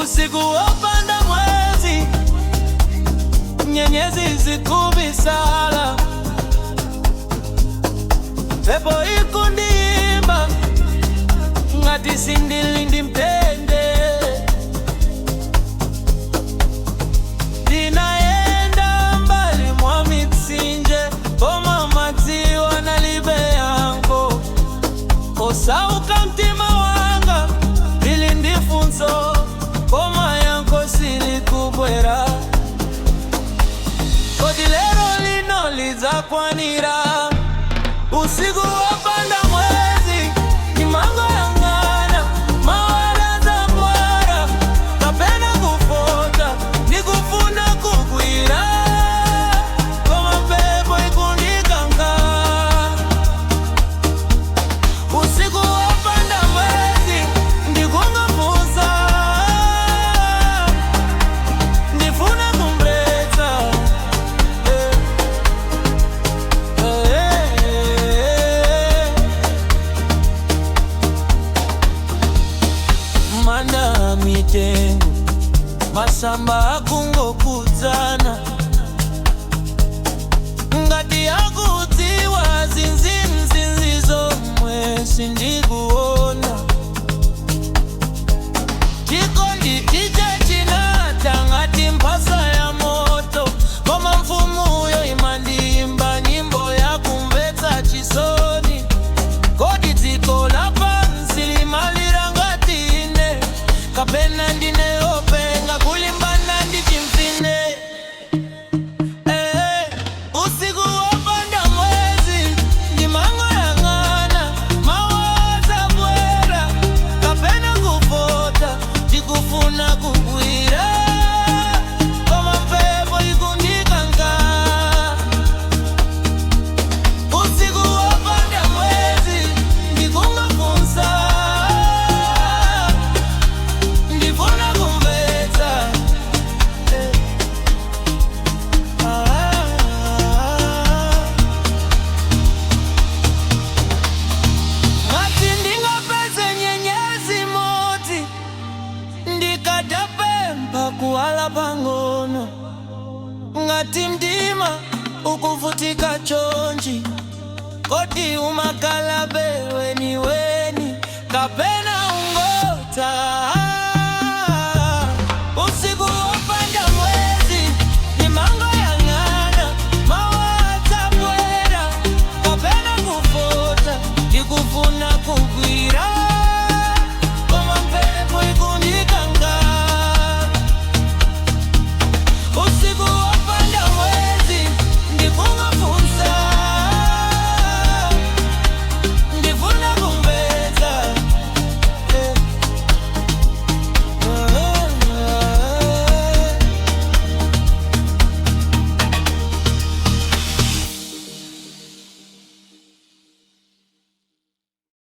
Usiku wopanda mwezi, nyenyezi zikubisala, pepo ikundimba ngati sindilindi mpende. Ndinaenda mbali mwa mitsinje, koma madziwa nalibe yango. Osauka mtima wanga, ili ndifunso, koma yanko sili kubwera. Kodi lero lino lidzakwanira. Usiku wopanda mwezi, ndimango yang'ana, mawala zabwera, kapena kufota, ndikufuna kugwira, koma pepo ikundikanga. Usiku wopanda mwezi, ndikungafunsa, ndifuna kumbretsa. Manda mitengo, masamba akungokudzana, ngati akudziwa zinzinzinzi zomwe sindikuona. Chikondi chija chinata ngati mphasa ya moto, koma mfumuyo imandimba nyimbo ya kumvetsa chisoni. Kodi dziko lapansi limalira ngati ine, kapena ndine openga kulimbana ndi chimfine. Usiku wopanda mwezi, ndimango yang'ana, mawala zabwera, kapena kufota, ndikufuna kugwira, koma pepo ikundikanga. Usiku wopanda mwezi, ndikungafunsa, ndifuna kumvetsa. Ngati ndingapeze nyenyezi moti, ndikatapempha kuwala pang'ono. Ngati mdima ukuvutika chonchi, kodi umakala beweni weni, kapena ungota.